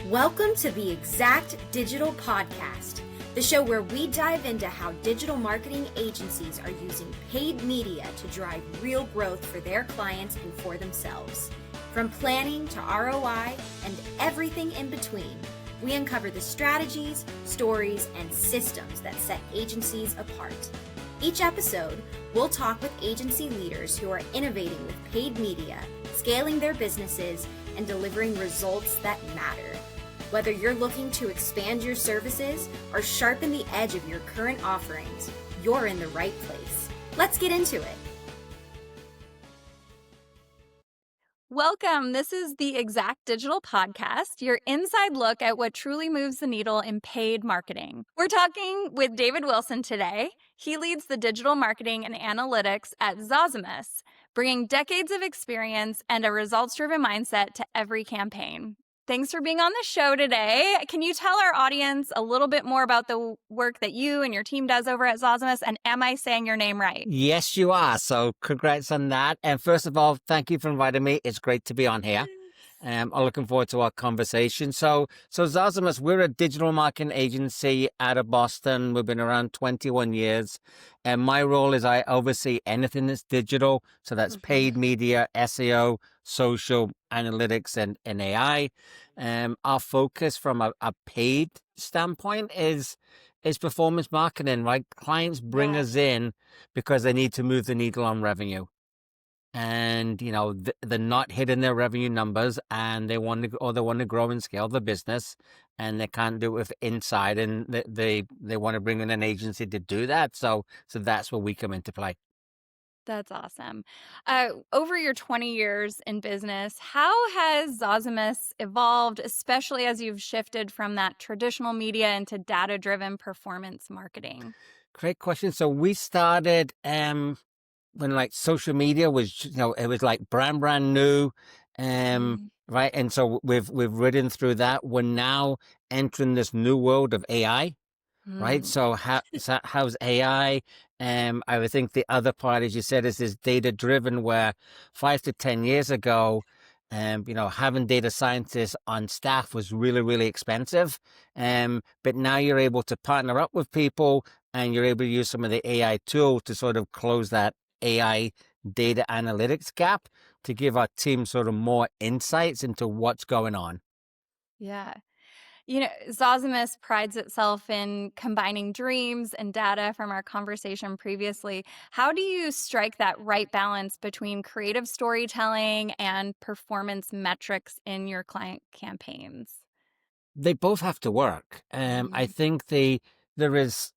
Welcome to the Exact Digital Podcast, the show where we dive into how digital marketing agencies are using paid media to drive real growth for their clients and for themselves. From planning to ROI and everything in between, we uncover the strategies, stories, and systems that set agencies apart. Each episode, we'll talk with agency leaders who are innovating with paid media, scaling their businesses, and delivering results that matter. Whether you're looking to expand your services or sharpen the edge of your current offerings, you're in the right place. Let's get into it. Welcome. This is the Exact Digital Podcast, your inside look at what truly moves the needle in paid marketing. We're talking with David Wilson today. He leads the digital marketing and analytics at Zozimus, bringing decades of experience and a results-driven mindset to every campaign. Thanks for being on the show today. Can you tell our audience a little bit more about the work that you and your team does over at Zozimus? And am I saying your name right? Yes, you are. So congrats on that. And first of all, thank you for inviting me. It's great to be on here. I'm looking forward to our conversation. So Zozimus, we're a digital marketing agency out of Boston. We've been around 21 years. And my role is I oversee anything that's digital. So that's paid media, SEO, social, analytics, and AI. Our focus from a paid standpoint is performance marketing, right? Clients bring us in because they need to move the needle on revenue. And, you know, they're not hitting their revenue numbers and they want to grow and scale the business and they can't do it with inside and they want to bring in an agency to do that. So that's where we come into play. That's awesome. Over your 20 years in business, how has Zozimus evolved, especially as you've shifted from that traditional media into data-driven performance marketing? Great question. So we started when like social media was, it was like brand new, right? And so we've ridden through that. We're now entering this new world of AI, right? So how's AI? I would think the other part, as you said, is this data driven where 5 to 10 years ago, having data scientists on staff was really, really expensive. But now you're able to partner up with people and you're able to use some of the AI tool to sort of close that AI data analytics gap to give our team sort of more insights into what's going on. Yeah. You know, Zozimus prides itself in combining dreams and data from our conversation previously. How do you strike that right balance between creative storytelling and performance metrics in your client campaigns? They both have to work. I think there is,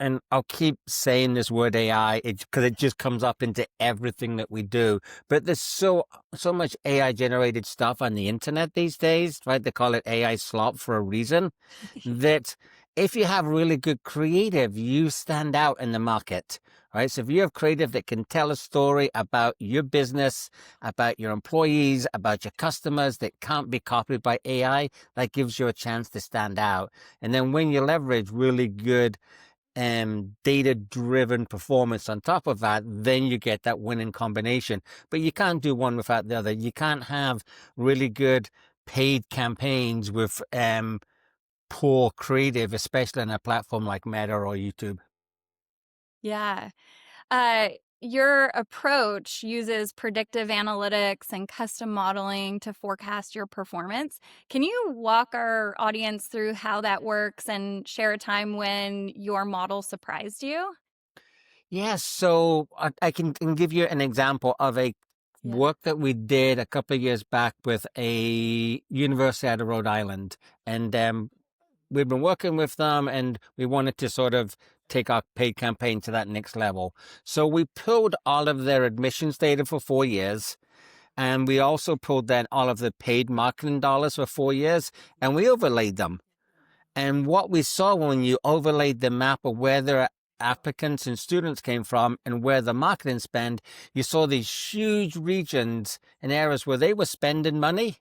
and I'll keep saying this word AI because it just comes up into everything that we do. But there's so much AI generated stuff on the internet these days, right? They call it AI slop for a reason. That if you have really good creative, you stand out in the market, right? So if you have creative that can tell a story about your business, about your employees, about your customers that can't be copied by AI, that gives you a chance to stand out. And then when you leverage really good data-driven performance on top of that, then you get that winning combination. But you can't do one without the other. You can't have really good paid campaigns with poor creative, especially on a platform like Meta or YouTube. Yeah. Your approach uses predictive analytics and custom modeling to forecast your performance. Can you walk our audience through how that works and share a time when your model surprised you? Yes, so I can give you an example of a work that we did a couple of years back with a university out of Rhode Island. And we've been working with them and we wanted to sort of take our paid campaign to that next level. So we pulled all of their admissions data for 4 years. And we also pulled then all of the paid marketing dollars for 4 years and we overlaid them. And what we saw when you overlaid the map of where their applicants and students came from and where the marketing spend, you saw these huge regions and areas where they were spending money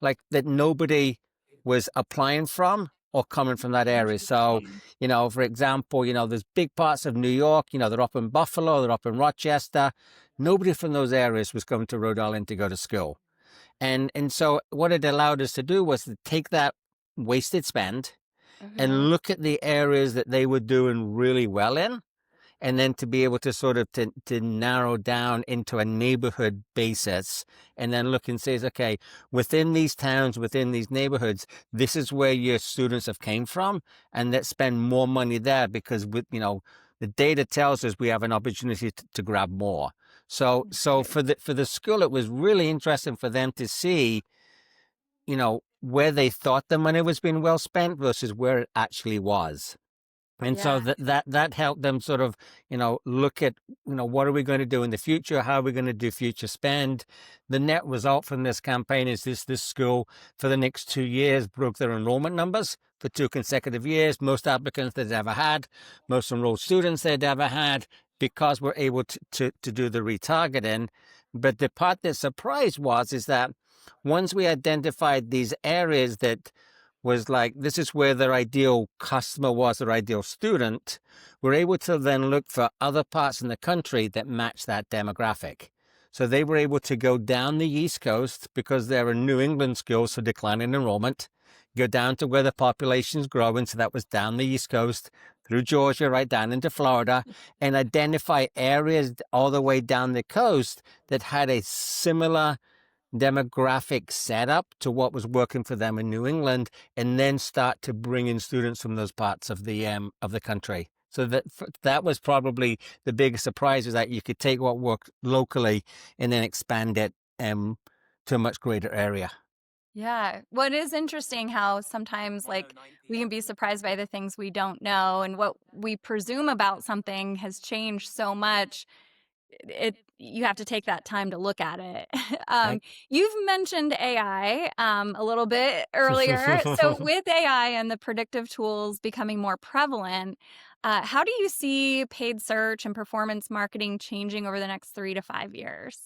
like that nobody was applying from or coming from that area. So, for example, there's big parts of New York, they're up in Buffalo, they're up in Rochester. Nobody from those areas was going to Rhode Island to go to school. And so what it allowed us to do was to take that wasted spend and look at the areas that they were doing really well in, and then to be able to sort of to narrow down into a neighborhood basis, and then look and say, okay, within these towns, within these neighborhoods, this is where your students have came from, and let's spend more money there because the data tells us we have an opportunity to grab more. So for the school, it was really interesting for them to see, where they thought the money was being well spent versus where it actually was. And so that helped them sort of, look at, what are we going to do in the future? How are we going to do future spend? The net result from this campaign is this school for the next 2 years broke their enrollment numbers for 2 consecutive years, most applicants they'd ever had, most enrolled students they'd ever had, because we're able to do the retargeting. But the part that surprised is that once we identified these areas that was like, this is where their ideal customer was, their ideal student, we're able to then look for other parts in the country that match that demographic. So they were able to go down the East Coast because they're a New England school, so declining enrollment, go down to where the population's growing, so that was down the East Coast, through Georgia, right down into Florida, and identify areas all the way down the coast that had a similar demographic setup to what was working for them in New England, and then start to bring in students from those parts of the country. So that was probably the biggest surprise, is that you could take what worked locally and then expand it to a much greater area. Yeah. Well, it is interesting how sometimes we can be surprised by the things we don't know, and what we presume about something has changed so much. You have to take that time to look at it. Right. You've mentioned AI a little bit earlier. So with AI and the predictive tools becoming more prevalent, how do you see paid search and performance marketing changing over the next 3 to 5 years?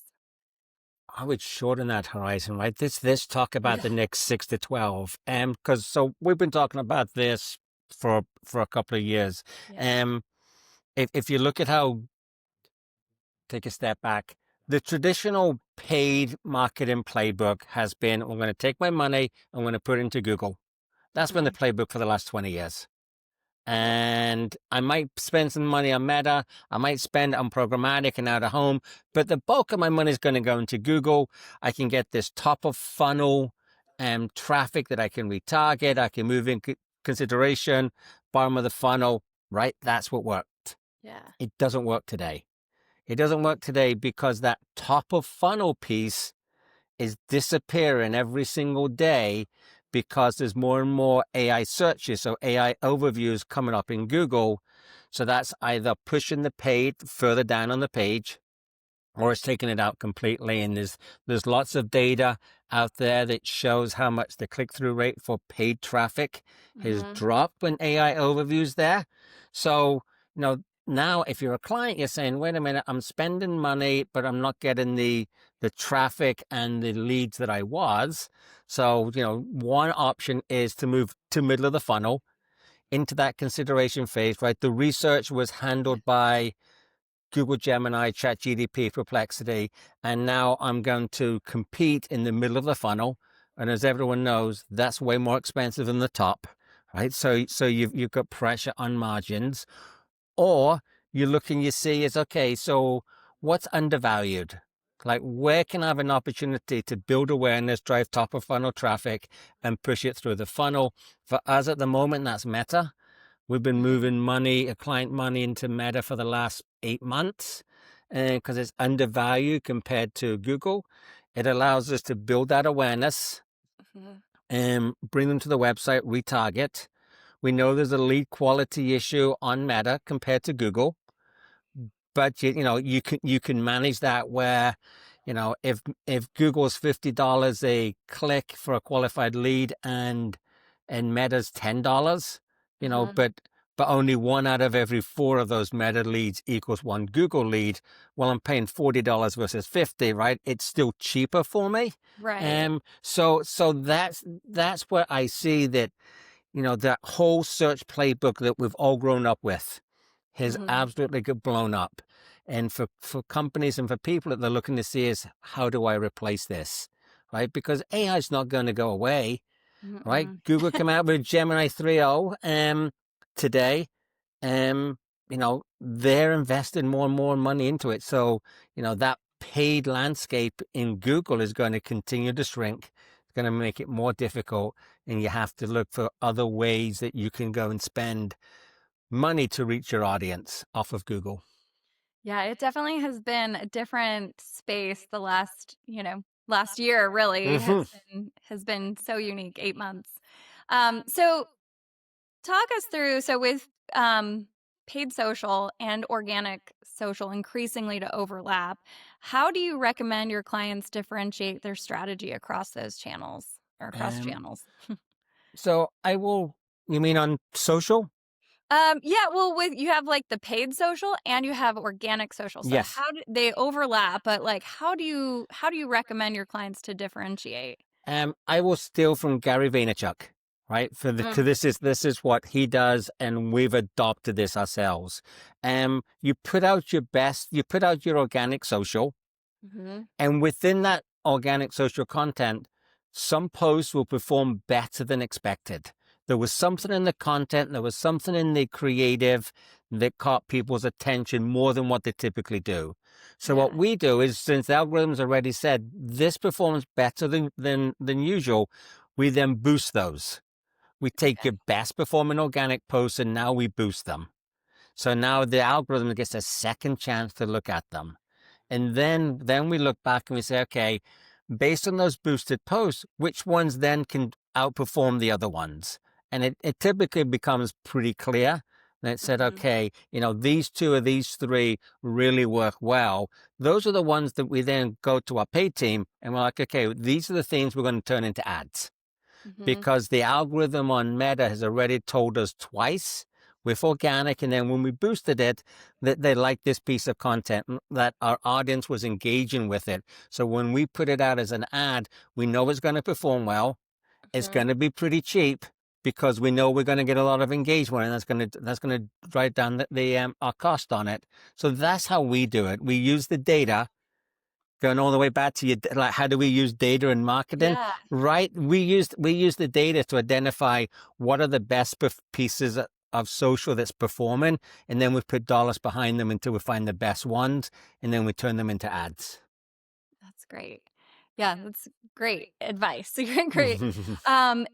I would shorten that horizon, right? This talk about the next 6 to 12, because so we've been talking about this for a couple of years. Yeah. If you look at how, take a step back, the traditional paid marketing playbook has been, I'm going to take my money, I'm going to put it into Google. That's been the playbook for the last 20 years. And I might spend some money on Meta, I might spend on programmatic and out of home, but the bulk of my money is going to go into Google. I can get this top of funnel traffic that I can retarget, I can move in consideration, bottom of the funnel, right? That's what worked. Yeah. It doesn't work today. It doesn't work today because that top of funnel piece is disappearing every single day, because there's more and more AI searches, so AI overviews coming up in Google. So that's either pushing the paid further down on the page, or it's taking it out completely. And there's lots of data out there that shows how much the click-through rate for paid traffic has dropped when AI overviews there. So, now if you're a client, you're saying, wait a minute, I'm spending money, but I'm not getting the traffic and the leads that I was. So, one option is to move to middle of the funnel into that consideration phase, right? The research was handled by Google Gemini, ChatGPT, Perplexity, and now I'm going to compete in the middle of the funnel. And as everyone knows, that's way more expensive than the top, right? So you've got pressure on margins. Or you look and you see is, okay, so what's undervalued? Like, where can I have an opportunity to build awareness, drive top of funnel traffic, and push it through the funnel? For us at the moment, that's Meta. We've been moving client money into Meta for the last 8 months, because it's undervalued compared to Google. It allows us to build that awareness and bring them to the website, retarget. We know there's a lead quality issue on Meta compared to Google, but you can manage that where, if Google's $50 a click for a qualified lead and Meta's $10, but only 1 out of every 4 of those Meta leads equals 1 Google lead. Well, I'm paying $40 versus $50, right? It's still cheaper for me. Right. So that's where I see that, that whole search playbook that we've all grown up with has absolutely got blown up. And for companies and for people that they're looking to see is, how do I replace this? right? Because AI is not going to go away, right? Mm-mm. Google came out with Gemini 3.0 today. They're investing more and more money into it. So, that paid landscape in Google is going to continue to shrink. It's going to make it more difficult, and you have to look for other ways that you can go and spend money to reach your audience off of Google. Yeah, it definitely has been a different space the last year really has been so unique, 8 months. So talk us through, so with paid social and organic social increasingly to overlap, how do you recommend your clients differentiate their strategy across those channels or across Um, channels? so you mean on social? Yeah, well, with you have like the paid social and you have organic social. So Yes. how do they overlap? But like, how do you recommend your clients to differentiate? I will steal from Gary Vaynerchuk, right? Mm. This is what he does, and we've adopted this ourselves. You put out your organic social, Mm-hmm. and within that organic social content, some posts will perform better than expected. There was something in the content, there was something in the creative that caught people's attention more than what they typically do. So what Yeah. we do is, since the algorithms already said this performs better than usual, we then boost those. We take Okay. your best performing organic posts and now we boost them. So now the algorithm gets a second chance to look at them. And then we look back and we say, okay, based on those boosted posts, which ones then can outperform the other ones? And it typically becomes pretty clear. And it said, Mm-hmm. okay, these two of these three really work well. Those are the ones that we then go to our paid team and we're like, okay, these are the things we're going to turn into ads, Mm-hmm. because the algorithm on Meta has already told us twice with organic, and then when we boosted it, that they liked this piece of content, that our audience was engaging with it. So when we put it out as an ad, we know it's going to perform well. It's Mm-hmm. going to be pretty cheap because we know we're going to get a lot of engagement, and that's going to drive down our cost on it. So that's how we do it. We use the data. Going all the way back to like, how do we use data in marketing? Yeah. Right? We use the data to identify what are the best pieces of social that's performing, and then we put dollars behind them until we find the best ones, and then we turn them into ads. That's great. Yeah, that's great advice. Great.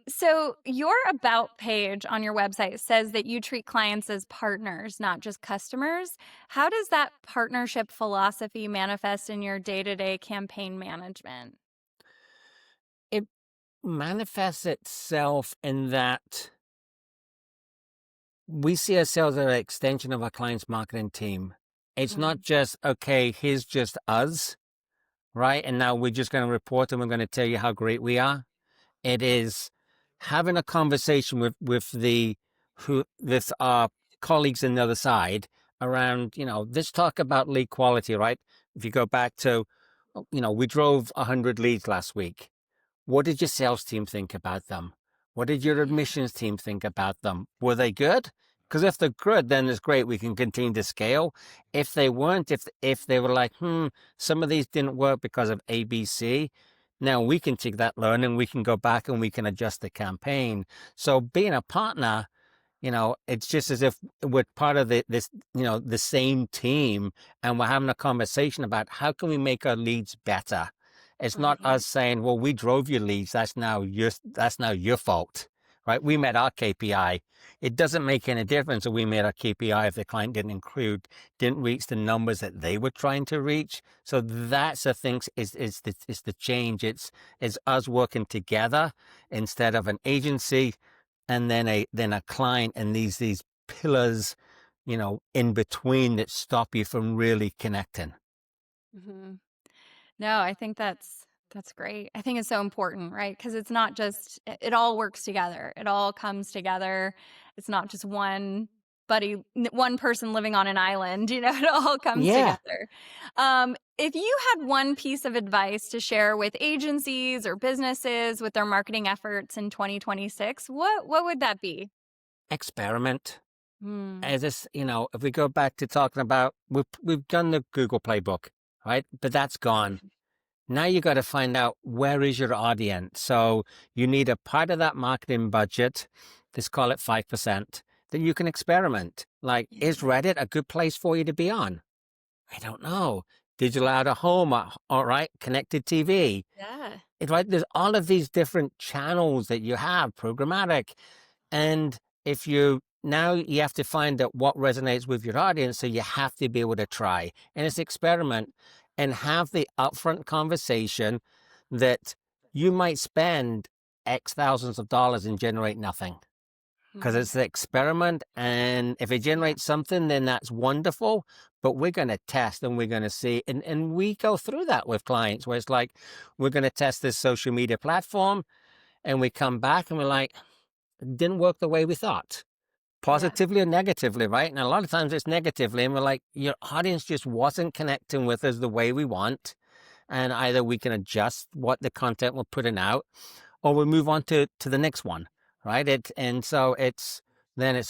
So your about page on your website says that you treat clients as partners, not just customers. How does that partnership philosophy manifest in your day-to-day campaign management? It manifests itself in that we see ourselves as an extension of our client's marketing team. It's not just, okay, here's just us, right? And now we're just going to report and we're going to tell you how great we are. It is having a conversation with our colleagues on the other side around, let's talk about lead quality, right? If you go back to, we drove 100 leads last week. What did your sales team think about them? What did your admissions team think about them? Were they good? Because if they're good, then it's great. We can continue to scale. If they weren't, if they were like, some of these didn't work because of ABC, now we can take that learning, we can go back and we can adjust the campaign. So being a partner, it's just as if we're part of the same team, and we're having a conversation about how can we make our leads better. It's not Right. us saying, well, we drove your leads. That's now your fault, right? We met our KPI. It doesn't make any difference if we made our KPI if the client didn't reach the numbers that they were trying to reach. So that's the thing, is the change. It's us working together instead of an agency and then a client, and these pillars, in between that stop you from really connecting. Mm-hmm. No, I think that's great. I think it's so important, right? Because it's not just it all works together. It all comes together. It's not just one person living on an island. It all comes Yeah. together. If you had one piece of advice to share with agencies or businesses with their marketing efforts in 2026, what would that be? Experiment. Hmm. As this, if we go back to talking about, we've done the Google playbook, right? But that's gone. Now you got to find out where is your audience. So you need a part of that marketing budget, let's call it 5%, that you can experiment. Like, is Reddit a good place for you to be on? I don't know. Digital out of home, all right, connected TV. Yeah. Right, there's all of these different channels that you have, programmatic. And if you now you have to find out what resonates with your audience, so you have to be able to try. And it's experiment and have the upfront conversation that you might spend X thousands of dollars and generate nothing. Because it's the experiment, and if it generates something, then that's wonderful. But we're going to test and we're going to see. And we go through that with clients where it's like, we're going to test this social media platform, and we come back and we're like, it didn't work the way we thought, positively or negatively, right? And a lot of times it's negatively, and we're like, your audience just wasn't connecting with us the way we want. And either we can adjust what the content we're putting out, or we move on to the next one. Right. And so it's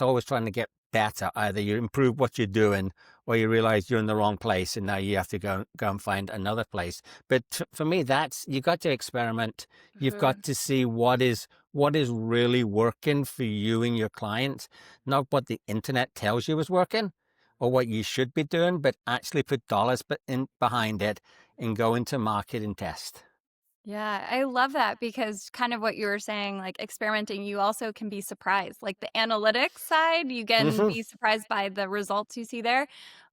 always trying to get better. Either you improve what you're doing, or you realize you're in the wrong place and now you have to go and find another place. But for me, you got to experiment. You've got to see what is really working for you and your clients, not what the internet tells you is working or what you should be doing, but actually put dollars behind it and go into market and test. Yeah, I love that, because kind of what you were saying, like experimenting, you also can be surprised. Like the analytics side, you can be surprised by the results you see there.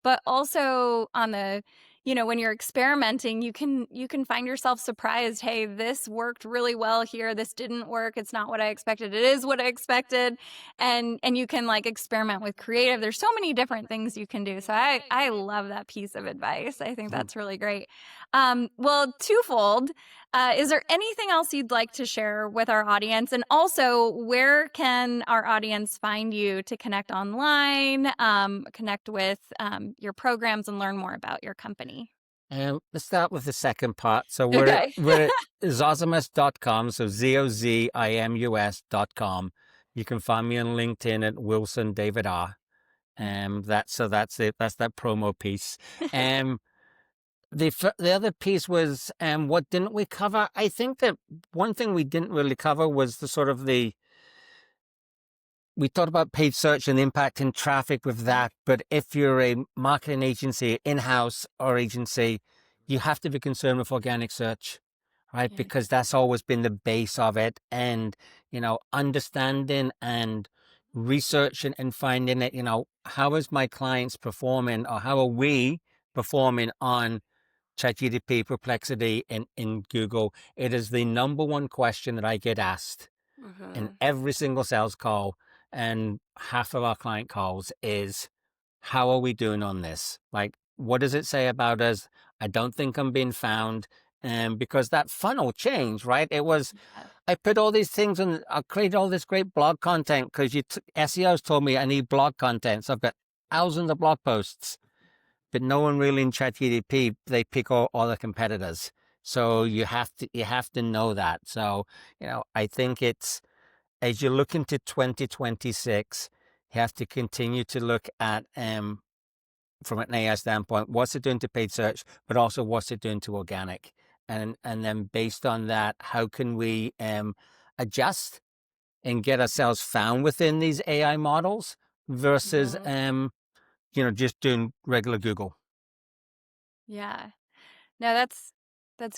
But also on the, when you're experimenting, you can find yourself surprised. Hey, this worked really well here. This didn't work. It's not what I expected. It is what I expected. And you can like experiment with creative. There's so many different things you can do. So I love that piece of advice. I think that's really great. Well, twofold. Is there anything else you'd like to share with our audience? And also, where can our audience find you to connect online, connect with your programs, and learn more about your company? Let's start with the second part. So we're at Zozimus.com, so ZOZIMUS.com. You can find me on LinkedIn at Wilson David R. That's it. That's that promo piece. The other piece was, what didn't we cover? I think that one thing we didn't really cover was we talked about paid search and the impact in traffic with that. But if you're a marketing agency, in-house or agency, you have to be concerned with organic search, right? Yeah. Because that's always been the base of it. And, understanding and researching and finding it, how is my clients performing, or how are we performing on ChatGPT, Perplexity, in Google? It is the number one question that I get asked in every single sales call, and half of our client calls is, how are we doing on this? Like, what does it say about us? I don't think I'm being found. Because that funnel changed, right? It was, I put all these things and I created all this great blog content because SEOs told me I need blog content. So I've got thousands of blog posts. But no one really in ChatGPT, they pick all the competitors. So you have to know that. So, I think it's, as you look into 2026, you have to continue to look at, from an AI standpoint, what's it doing to paid search, but also what's it doing to organic? And then based on that, how can we adjust and get ourselves found within these AI models versus, just doing regular Google. Yeah. No, that's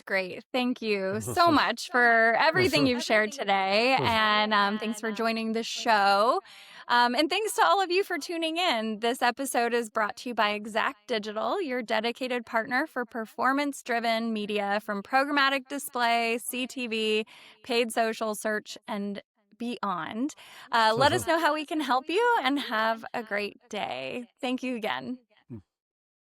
great. Thank you so much for everything you've shared today. And thanks for joining the show. And thanks to all of you for tuning in. This episode is brought to you by Exact Digital, your dedicated partner for performance-driven media, from programmatic display, CTV, paid social search, and beyond. Let us know how we can help you, and have a great day. Thank you again.